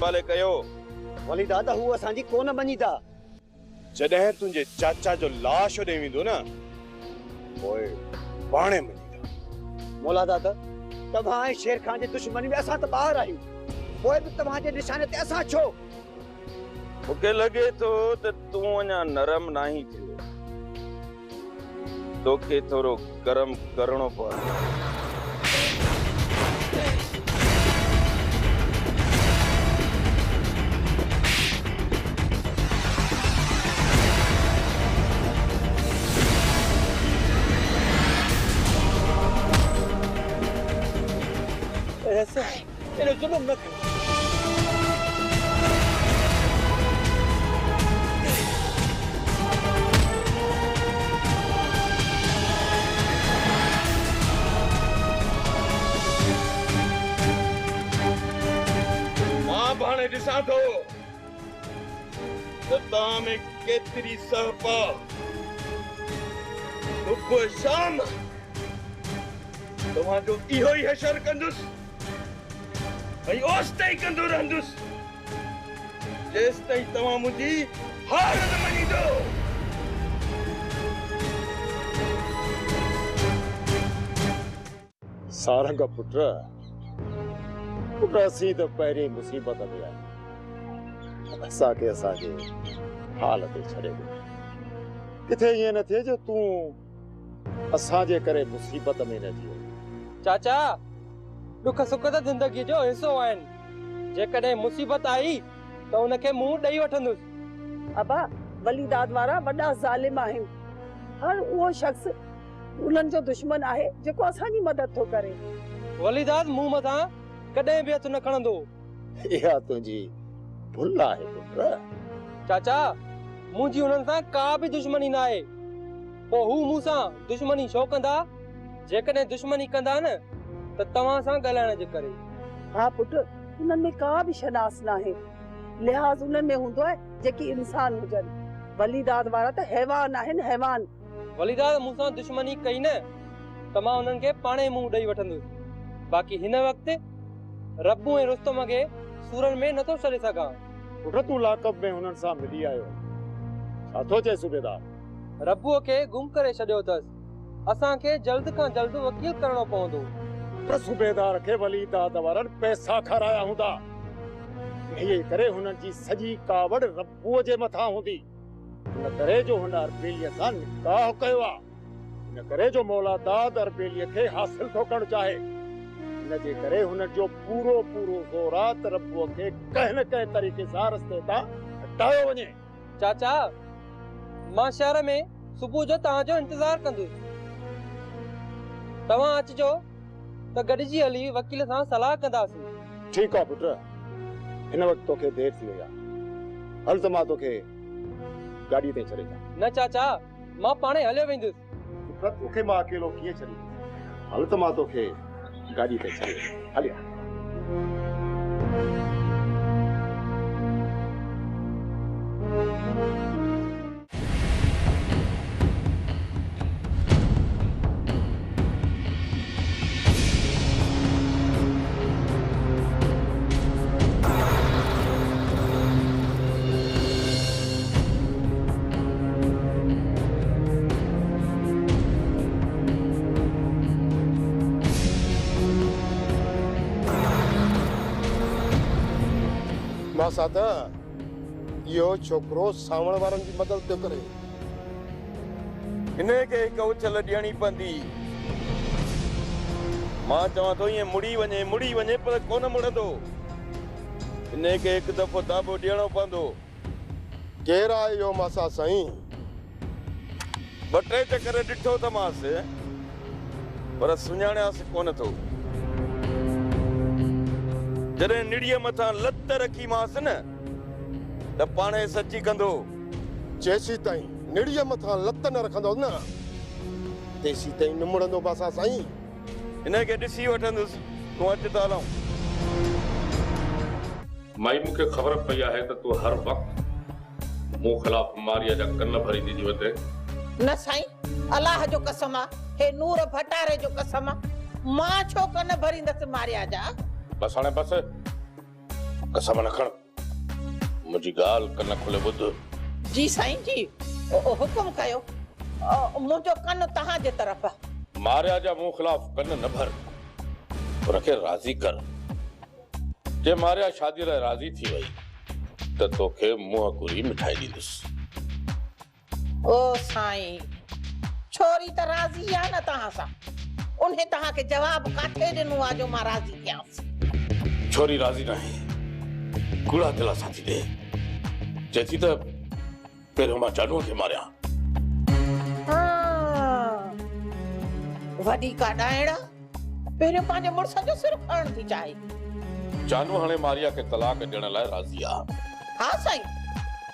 हवाले कयो। वली दादा हु असांजी कोन मञीदा। जॾहिं तुंहिंजे चाचा जो लाश ॾे वेंदो न पोइ पाणे मञीदा। मौला दादा तव्हां ऐं शेर खान जे दुश्मनी में असां त ॿाहिरि आहियूं, पोइ बि तव्हांजे निशाने ते असां छो? मूंखे लॻे थो त तूं अञा नरम नाही थियो, तोखे थोरो गरम करणो पवंदो। ऐसा इन्हें जुल्म न करो। मां भाणे ॾिसां थो त तव्हां में केतिरी सहपा। सुबुह शाम तव्हांजो इहो ई हशर कंदुसि ऐं ओसि ताईं कंदो रहंदुसि जेसि ताईं तव्हां मुंहिंजी हार न मञीदो। सारंग पुट असीं त पहिरीं मुसीबत में आहियूं, असांखे असांजे हाल ते छॾे ॾे। किथे ईअं न थिए जो तूं असांजे करे मुसीबत में न जीए। चाचा दुख सुख त जिंदगी जो हिस्सो आहिनि, जेकॾहिं मुसीबत आई त उनखे मुंहुं ॾेई वठंदुसि। अबा वली दाद वारा वॾा ज़ालिम आहिनि। हर उहो शख्स उन्हनि जो दुश्मन आहे जेको असांजी मदद थो करे। वली दाद मुंहुं मथां कॾहिं बि हथ न खणंदो। इहा तुंहिंजी भुल आहे पुट। चाचा मुंहिंजी हुननि सां का बि दुश्मनी न आहे, पोइ हू मूं सां दुश्मनी छो कंदा? जेकॾहिं दुश्मनी कंदा न त तव्हां सां ॻाल्हाइण जे करे। हाँ पुट, उन्हनि में का बि शनास न आहे, लिहाज़ उन्हनि में हूंदो आहे जेकी इंसान हुजनि। वली दाद वारा त हैवान आहिनि, हैवान। वली दाद मूं सां दुश्मनी कई न त मां उन्हनि खे पाणे मुंहुं ॾेई वठंदुसि। बाक़ी हिन वक़्तु रब्बू ऐं रुस्तम खे सूरनि में नथो छॾे सघां। पुट तूं लाकब में हुननि सां मिली आयो, छा थो चए सूबेदार? रब्बूअ खे गुम करे छॾियो अथसि, असांखे जल्द खां जल्द वकील करणो पवंदो। त सूबेदार खे वली दाद वारनि पैसा खाराया हूंदा, इहे करे हुननि जी सॼी कावड़ रब्बूअ जे मथां हूंदी। इन करे जो हुन अरबेलीअ सां निकाह कयो आहे, इन करे जो मौला दाद अरबेलीअ खे हासिल थो करणु चाहे। इन जे करे हुन जो पूरो पूरो ज़ोर आहे त रब्बूअ खे कंहिं न कंहिं तरीक़े सां रस्ते तां हटायो वञे। चाचा मां शहर में सुबुह जो तव्हांजो इंतज़ार कंदुसि, तव्हां अचिजो त गॾिजी हली वकील सां सलाह कंदासीं। ठीकु आहे पुट, हिन वक़्तु तोखे देरि थी वई आहे, हल त मां तोखे गाॾी ते छॾे ॾियां। न चाचा मां पाणे हलियो वेंदुसि। तोखे मां अकेलो कीअं छॾींदुसि? हल त मां तोखे गाॾी ते छॾे हलिया। सादा यो छोकरो सावण वारन जी मदद पियो करे, इन्हे के कौचल ॾियणी पवंदी। मां चवां थो ईअं मुड़ी वञे पर कोन मुड़ंदो। इन्हे के हिकु दफ़ो दाबो ॾियणो पवंदो। केरु आहे इहो मासा साईं? ॿ टे चकर ॾिठो त मांसि पर सुञाणियासि कोन थो। जॾहिं निड़ीअ मथां लत रखी मांसि न त पाणे सची कंदो। जेसी ताईं निड़ीअ मथां लत न रखंदो न तेसी ताईं न मुड़ंदो मासा साईं। इनखे ॾिसी वठंदुसि, तूं अच त हलूं। माई मूंखे ख़बर पई आहे त तूं हर वक़्तु मूं ख़िलाफ़ मारिया जा कन भरींदी थी वञे। न साईं, अलाह जो कसम आहे, हे नूर भटारे जो कसम आहे, मां छो कन भरींदसि मारिया जा? बस हाणे बस, कसम न खण मुंहिंजी ॻाल्हि कन खोले ॿुध जी साईं जी हुकुम कयो मुंहिंजो कन तहां जे तरफ़ मारिया जा मूं खिलाफ कन न भर उनखे राज़ी कर जे मारिया शादी लाइ राज़ी थी वई त तोखे मुंहं कुरी मिठाई ॾींदुसि ओ साईं छोरी त राज़ी आहे न तहां सां उन्हें तहां के जवाब काथे ॾिनो आहे जो मां राज़ी थियांसि छोरी राज़ी न आहे कूड़ा दिला साथी ॾे चेती त पहिरियों मां जानूअ खे मारियां वॾी का ॾाइणा पहिरियों पंहिंजे मुड़ुस जो सिर खणण थी चाहे जानू हाणे मारिया खे तलाक ॾियण लाइ राज़ी आहे हा साईं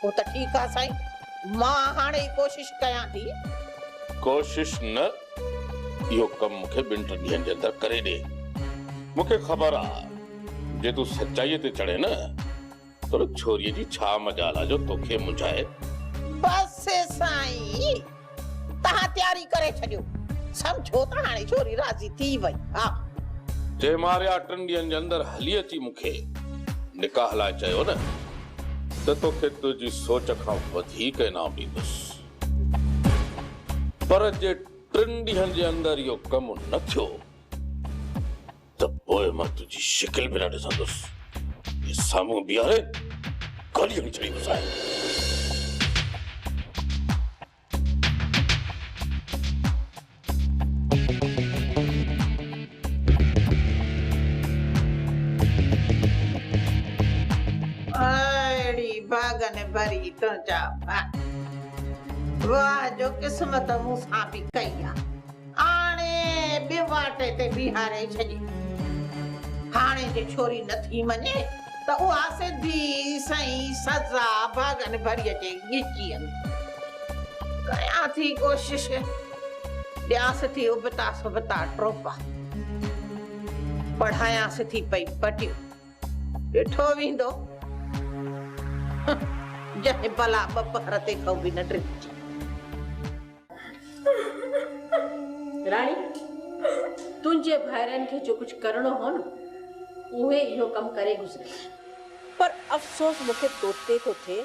वो त ठीकु आहे साईं मां हाणे ई कोशिश कयां थी कोशिश न इहो कमु मूंखे 2-3 ॾींहंनि जे अंदरि करे ॾे मूंखे ख़बर आहे जे तूं सचाईअ ते चढ़े न तो छोरीअ जी छा मजाल आहे जो तोखे मुंझाए बस साईं तहां तयारी करे छॾियो समझो त हाणे छोरी राज़ी थी वई हा जे मारिया 3 ॾींहंनि जे अंदरि हली अची मूंखे निकाह लाइ चयो न त तोखे तुंहिंजी सोच खां वधीक इनाम ॾींदुसि पर जे 3 ॾींहंनि जे अंदरि इहो कमु न थियो त पोइ मां तुंहिंजी शिकिल बि न ॾिसंदुसि साम्हूं बीहारे गाली हणी छॾी घुसाए भागन भरी तुंहिंजा वाह जो किस्मत मूंसां बि कई आहे हाणे ॿिए वाटे ते बीहारे छॾी हाणे जे छोरी नथी मञे त उहा सिधी सही सज़ा भागन भरीअ जे ॻिची कयां थी कोशिश ॾियांसि थी उबता सुबता ट्रोपा पढ़ायांसि थी पई पटियूं ॾिठो वेंदो जंहिं भला बपर ते खां बि न ड्रिपजी रानी तुंहिंजे भाइरनि खे जो कुछ करणो हो न उहे इहो कम करे गुज़रे पर अफ़सोस मूंखे तोते तो थे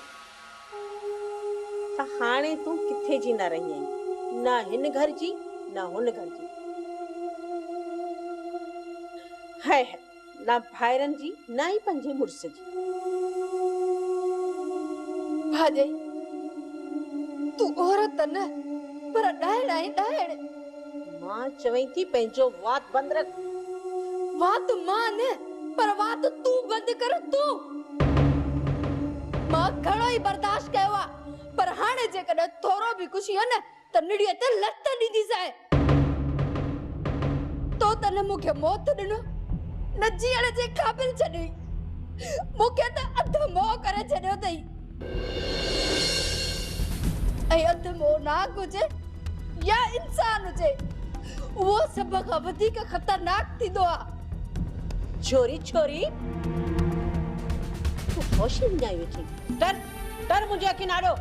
त हाणे तूं किथे जी न रही आहीं ना हिन घर जी ना हुन घर जी है ना भाइरनि जी ना ही पंहिंजे मुड़ुस जी भाॼई तूं औरत न पर ॾाइण आई ॾाइण मां चवई थी पंहिंजो वात बंदि रख वात मां न पर वात तूं बंदि कर तूं मां घणो ई बर्दाश्त कयो आहे पर हाणे जेकॾहिं थोरो बि कुझु आहे न त निड़ीअ ते लत ॾींदीसांइ तो त न मूंखे मौत ॾिनो न जीअण जे क़ाबिल छॾी मूंखे त अधु मोह करे छॾियो अथई ऐं अधु मोह नाक हुजे या इंसान हुजे वो सब खां वधीक खतरनाक थींदो आहे छोरी छोरी तूं होश में न आई वेठी तर मुंहिंजे अखि नाड़ो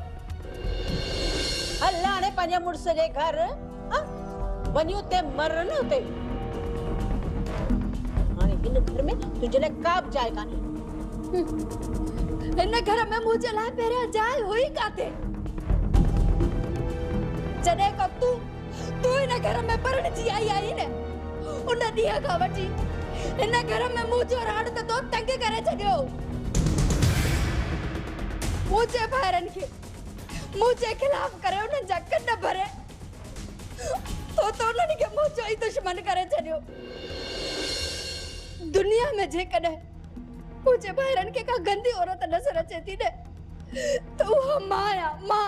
हल हाणे पंहिंजे मुड़ुस जे घर वञूं ते मर न उते हाणे हिन घर में तुंहिंजे लाइ का बि जाइ कान्हे हिन घर में मुंहिंजे लाइ पहिरियां जाइ हुई काथे जॾहिं खां तूं हिन घर में परणजी आई आहीं न उन ॾींहं खां वठी हिन घर में मुंहिंजो राण त तो तंग करे छॾियो मुंहिंजे भाइरनि खे मुंहिंजे खिलाफ करे उन्हनि जा कन भरे तो उन्हनि खे मुंहिंजो ई दुश्मन करे छॾियो दुनिया में जेकॾहिं मुझे भाइरनि खे का गंदी औरत नज़र अचे थी न तो उहा मां आहियां मां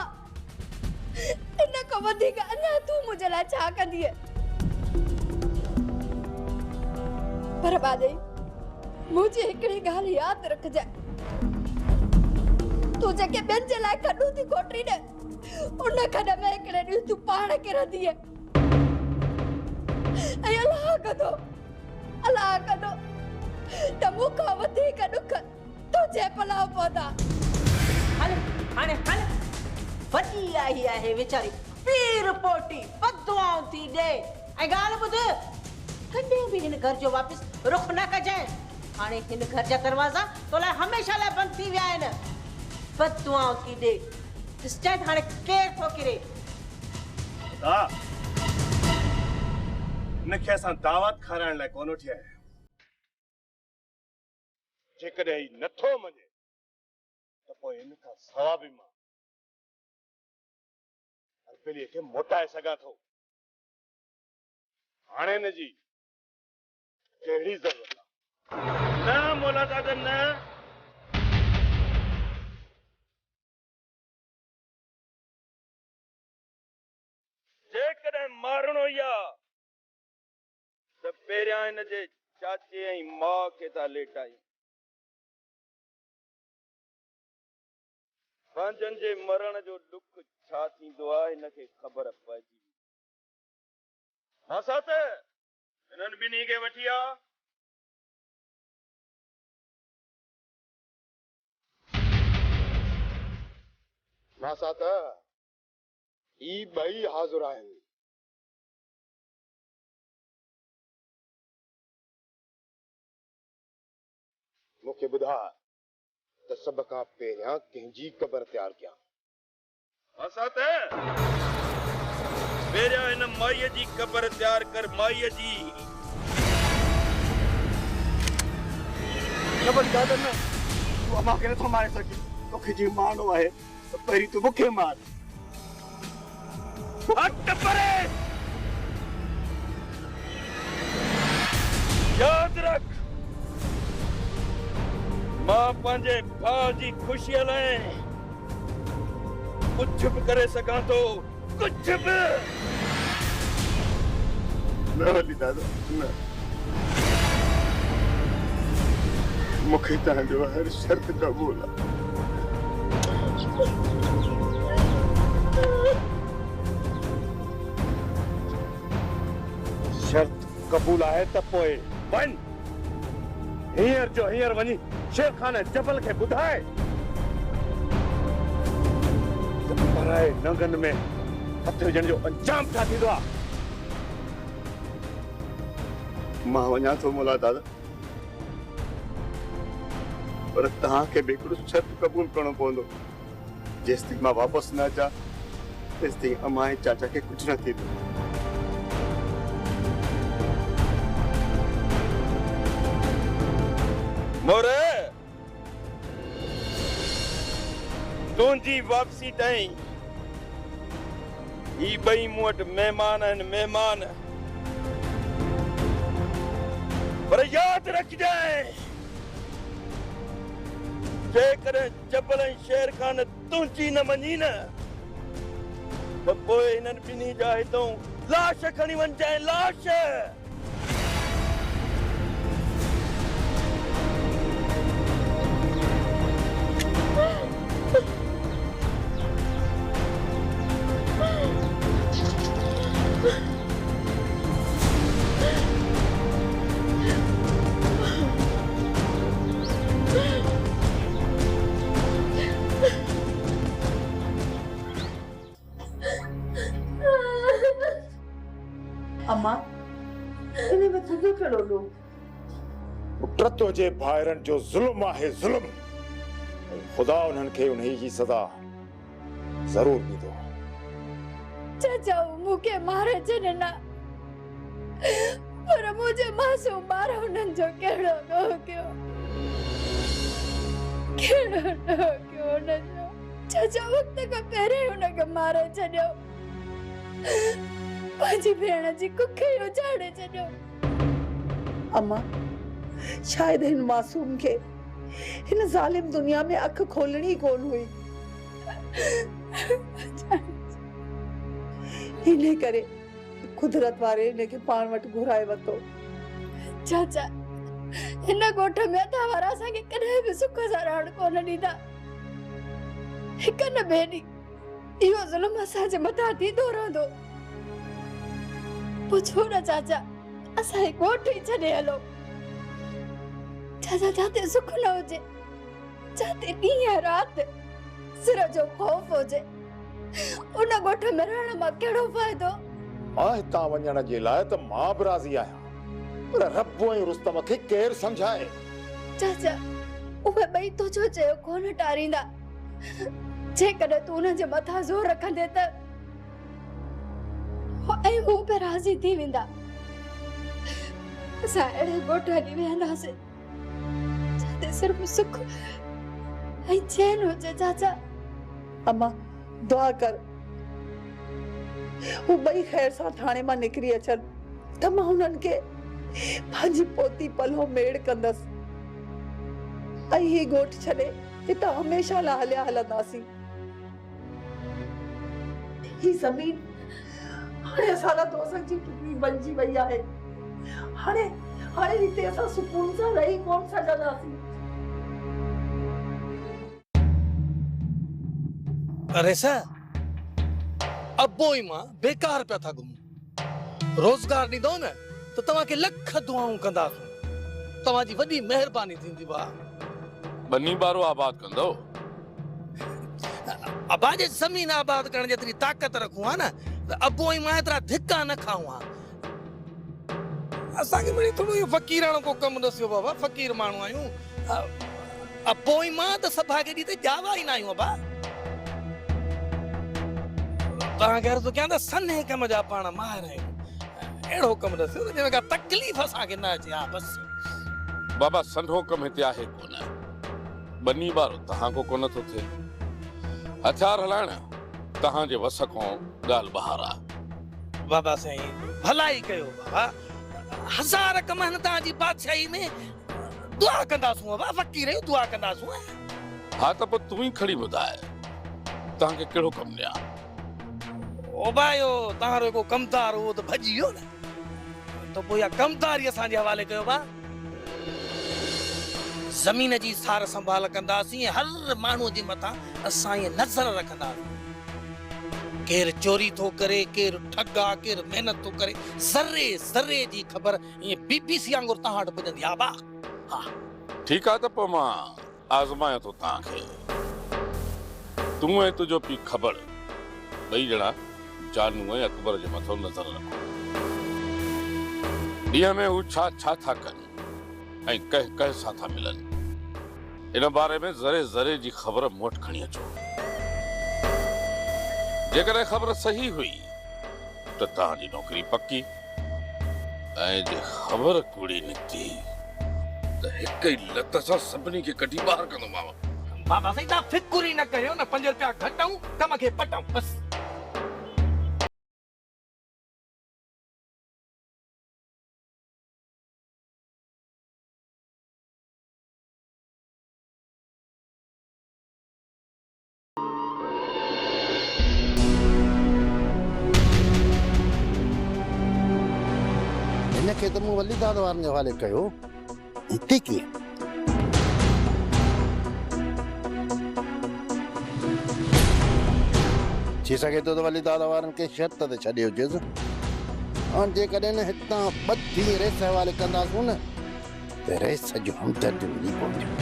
इन खां वधीक अञा तूं मुंहिंजे लाइ छा कंदी पर बादई मुझे हिकिड़ी ॻाल्हि यादि रखजांइ तूं जेके ॿियनि जे लाइ खॾूं थी कोटरी न उन खॾ में हिकिड़े ॾींहुं तूं पाण किरंदी ऐं अलाह कंदो त मूंखां वधीक ॾुख तुंहिंजे पलाव पवंदा हल हाणे हल वॾी आई आहे वीचारी पीर पोटी बदुआऊं थी ॾे ऐं ॻाल्हि ॿुध कॾहिं बि हिन घर जो वापसि रुख न कजांइ हाणे हिन घर जा दरवाजा तो लाइ हमेशा लाइ बंद थी विया आहिनि। बददुआओं थी ॾे स्टैट हाणे केर थो किरे। हाँ इनखे असां दावत खाराइण लाइ कोन उथिया आहियूं। जेकॾहिं ही नथो मञे त पोइ इन खां सवा बि मां अर्बिलीअ खे मोटाए सघां थो। हाणे हिन जी कहिड़ी ज़रूरत आहे? न मोला दादा न, जेकॾहिं मारणो ई आहे त पहिरियां हिन जे चाचे ऐं माउ खे था लेटायूं। पंहिंजनि जे मरण जो ॾुख छा थींदो आहे हिनखे ख़बर पइजी। असां त हिननि ॿिन्ही खे वठी आ। मासा त ई ॿई हाज़ुर आहिनि। मूंखे ॿुधा त सभ खां पहिरियां कंहिंजी क़बर तयारु कयां। असां त पहिरियां हिन माईअ जी क़बर तयारु कर। माईअ जी ख़बर दादा न तूं अम्मा खे नथो मारे सघीं। तोखे जी मारणो आहे त पहिरीं तूं मूंखे मार। हट परे। यादि रख मां पंहिंजे भाउ जी ख़ुशीअ लाइ कुझु बि करे सघां थो। कुझु बि न वली दादा न। मूंखे तव्हांजो हर शर्त क़बूल आहे। शर्त क़बूल आहे त पोइ वञ हींअर जो हींअर वञी शेर खान जबल खे ॿुधाए त पराए नंगनि में हथ विझण जो अंजाम छा थींदो आहे। मां वञा थो मोला दादा, पर तव्हांखे बि हिकिड़ो शर्त क़बूल करणो पवंदो। जेसिताईं मां वापसि न अचां तेसिताईं अम्मा ऐं चाचा खे कुझु न थींदो। मोरे तुंहिंजी वापसी ताईं ही ॿई मूं वटि महिमान आहिनि। महिमान पर यादि रखजांइ जेकॾहिं जबल ऐं शेर खान तुंहिंजी न मञी न त पोइ हिननि ॿिन्ही जा हितां लाश खणी वञजांइ। लाश अम्मा इन्हें में तुझे करो लो। पुटतो जे भाइरनि जो ज़ुल्म आहे ज़ुल्म। खुदा उन्हनि खे उन्ही जी सज़ा ज़रूर ॾींदो। चाचा मूंखे मारे छॾे न, पर मुंहिंजे मासूम ॿार हुननि जो कहिड़ो ॾोह कयो। कहिड़ो ॾोह कयो हुननि जो। चाचा वक़्त खां पहिरियों ई हुनखे मारे छॾियो। पंहिंजी भेण जी कुखे उजाड़े छॾियो। अम्मा शायद हिन मासूम के हिन ज़ालिम दुनिया में अख खोलनी कोन हुई। इन्हे करे कुदरत वारे इनके पाण वटि घुराए वतो। चाचा हिन ॻोठ में अथा वारा असांखे कॾहिं बि सुख सां रहण कोन ॾींदा। हिक न ॿिए ॾींहुं इहो ज़ुल्म असांजे मथां थींदो रहंदो। पुछो न चाचा असांजे ॻोठ ई छॾे हलो। चाचा जाते सुख न हुजे, जाते ॾींहं राति सिर जो खौफ हुजे, उन ॻोठ में रहण मां कहिड़ो फ़ाइदो। मां हितां वञण जे लाइ त मां बि राज़ी आहियां, पर रब ऐं रुस्तम खे केरु सम्झाए। चाचा उहे ॿई तुंहिंजो चयो कोन टारींदा जेकॾहिं तूं उन्हनि जे मथां ज़ोर रखंदे त ऐं हू बि राज़ी थी वेंदा असां अहिड़े ॻोठ हली वेंदासीं जिते सिर्फ़ सुख ऐं चैन हुजे चाचा। अम्मा दुआ कर वो ॿई ख़ैर सां थाणे मां निकिरी अचनि त मां हुननि खे पंहिंजी पोती पलो मेड़ कंदसि ऐं ही ॻोठ छॾे हितां हमेशा लाइ हलिया हलंदासीं। ही ज़मीन हाणे असां लाइ दोस्त जी टुकड़ी बणिजी वई आहे। हाणे हिते असां सुकून सां रही कोन सघंदासीं। अरे सर अबो ई मां बेकार पिया था घुमूं रोजगार ॾींदो न त तव्हांखे लख दुआऊं कंदासीं तव्हांजी वॾी महिरबानी थींदी बा। बनी बारो आबाद कंदो अबा जे ज़मीन आबाद करण जेतिरी ताक़त रखूं हा न त अबो ई मां एतिरा धिका न खाऊं हा। असांखे मिली थोरो इहो फ़क़ीराणो को कमु ॾसियो बाबा फ़क़ीर माण्हू आहियूं। अबो ई मां त सभा खे ॾी त जावा ई न आहियूं अबा। तव्हांखे अर्ज़ु कयां त सन्हे कम जा पाण माहिर आहियूं अहिड़ो कमु ॾसियो न जंहिंमें का तकलीफ़ असांखे न अचे हा बसि। बाबा सन्हो कम हिते आहे कोन बनी बारो तव्हां को कोन थो थिए हथियार हलाइण तव्हांजे वस खां ॻाल्हि ॿाहिरि आहे। बाबा साईं भलाई कयो बाबा हज़ार कम आहिनि तव्हांजी बादशाही में दुआ कंदासूं बाबा फ़क़ीर आहियूं दुआ कंदासूं। हा त पोइ तूं ई खणी ॿुधाए तव्हांखे कहिड़ो कमु ॾियां। ओ भाइयो तव्हां को कमदार हो त भॼी वियो न त पोइ इहा कमदारी असांजे हवाले कयो बा। ज़मीन जी सार संभाल कंदासीं हर माण्हूअ जे मथां असां इहे नज़र रखंदासीं केरु चोरी थो करे केरु ठगा केरु महिनत थो करे ज़रे ज़रे जी ख़बर ईअं BBC वांगुरु तव्हां वटि पुॼंदी आहे बा। हा ठीकु आहे त पोइ मां आज़मायां थो तव्हांखे तूं ऐं तुंहिंजो पीउ ख़बर ॿई ॼणा जानू ऐं अकबर जे मथां नज़र रखो ॾींहं में हू छा छा था कनि ऐं कंहिं सां था मिलनि इन बारे में ज़रे ज़रे जी ख़बर मूं वटि खणी अचो। जेकॾहिं ख़बर सही हुई त तव्हांजी नौकरी पकी ऐं जे ख़बर कूड़ी निकिती त हिक ई लत सां सभिनी खे कढी ॿाहिरि कंदोमांव। बाबा साईं तव्हां फिकुर ई न करियो न 5 रुपया घटाऊं कम खे पटाऊं बसि। हिनखे त मूं वली दाद वारनि जे हवाले कयो हिते कीअं थी सघे थो त वली दाद वारनि खे शर्त ते छॾे हुजेसि ऐं जेकॾहिं न हितां ॿधी रेस हवाले कंदासूं न त रेस जो हमदर्द मिली पवंदियूं।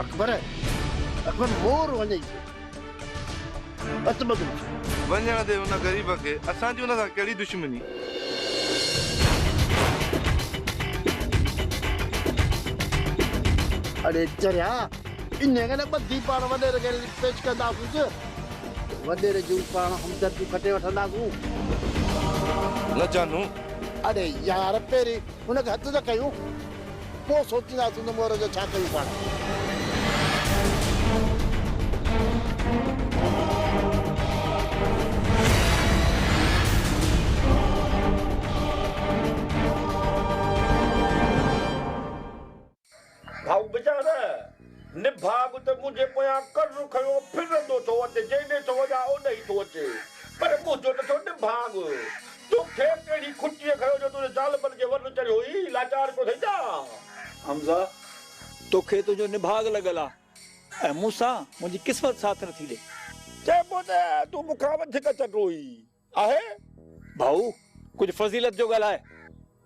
अकबर मोर वञे वञण दे उन ग़रीब खे असांजी उन सां कहिड़ी दुश्मनी। अरे चरिया इन खे न ॿधी पाण वॾेरे खे पेश कंदासूं वॾेरे जूं पाण हमदर्दियूं खटे वठंदासूं न जानू। अरे यार पहिरीं हुनखे हथ त कयूं पोइ सोचींदासूं त मोर जो छा कयूं पाण। भाऊ बेचारा निभाग त मुंहिंजे पोयां कर खयो फिरंदो थो अचे जेॾे थो वञा ओॾे ई थो अचे पर मुंहिंजो नथो निभाग तोखे कहिड़ी खुटीअ खयो जो तुंहिंजे ज़ालमनि खे वन चढ़ियो हुई लाचार पियो थी जा। हमज़ा तोखे तुंहिंजो निभाग लॻल आहे ऐं मूंसां मुंहिंजी क़िस्मत साथ नथी ॾे। चइबो त तूं मूंखां वधीक चटो हुई आहे भाऊ कुझु फज़ीलत जो ॻाल्हाए।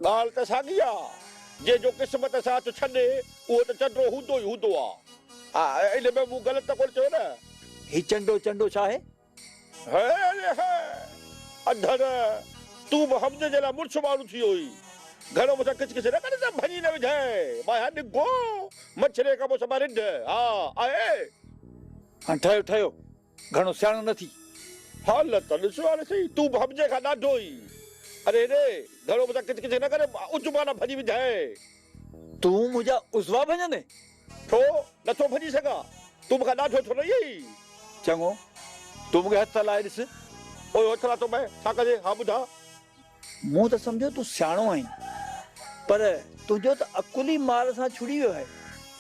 ॻाल्हि त साॻी आहे जंहिंजो क़िस्मत साथ छॾे उहो त चंडो हूंदो ई हूंदो आहे। हा इन में मूं ग़लति त कोन चयो न। ही चंडो छा आहे? अधर तू बि हमजे जे लाइ मुड़ुसु माण्हू थी हुई घणो मूंसां किच किच न करे त भञी न विझाए मां निगो मच्छरे खां पोइ सभा रिढ हा आहे हाणे ठहियो ठहियो घणो सियाणो न थी हालत ॾिसो हाणे सही तूं बि हमजे खां ॾाढो ई अरे रे घणो मूंसां किच किच न करे उजमाना भञी विझाए तूं मुंहिंजा उज़वा भञंदे छो नथो भॼी सघां तूं मूंखां ॾाढो थो रही चङो तूं मूंखे हथ हलाए ॾिस ओए हथ लाथो मैं छा कजे हा ॿुधा मूं त सम्झो तूं सियाणो आहीं पर तुंहिंजो त अकुल ई मार सां छुड़ी वियो आहे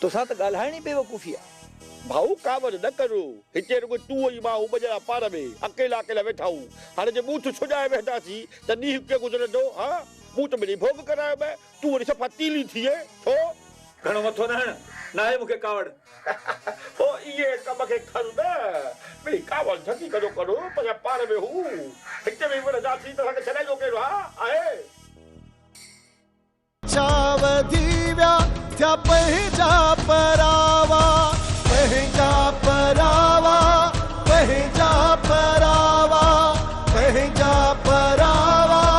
तोसां त ॻाल्हाइण ई बेवकूफ़ी आहे भाऊ कावड़ न करो हिते रुगो तूं ई मां ॿ ॼणा पार में अकेला अकेला वेठा आहियूं हाणे जे बूथ छुॾाए वेठासीं त ॾींहुं कीअं गुज़रंदो हा बूथ में भोग करायो मैं तूं वरी सफ़ा तीली थिए छो घणो मथो न हण न आहे मूंखे कावड़ ओ इहे कम खे खण न भई कावड़ छॾी करो करो पर पार में हू हिते में वॾा जाती त असांखे छॾाईंदो कहिड़ो आहे चाव थी विया थिया पंहिंजा परा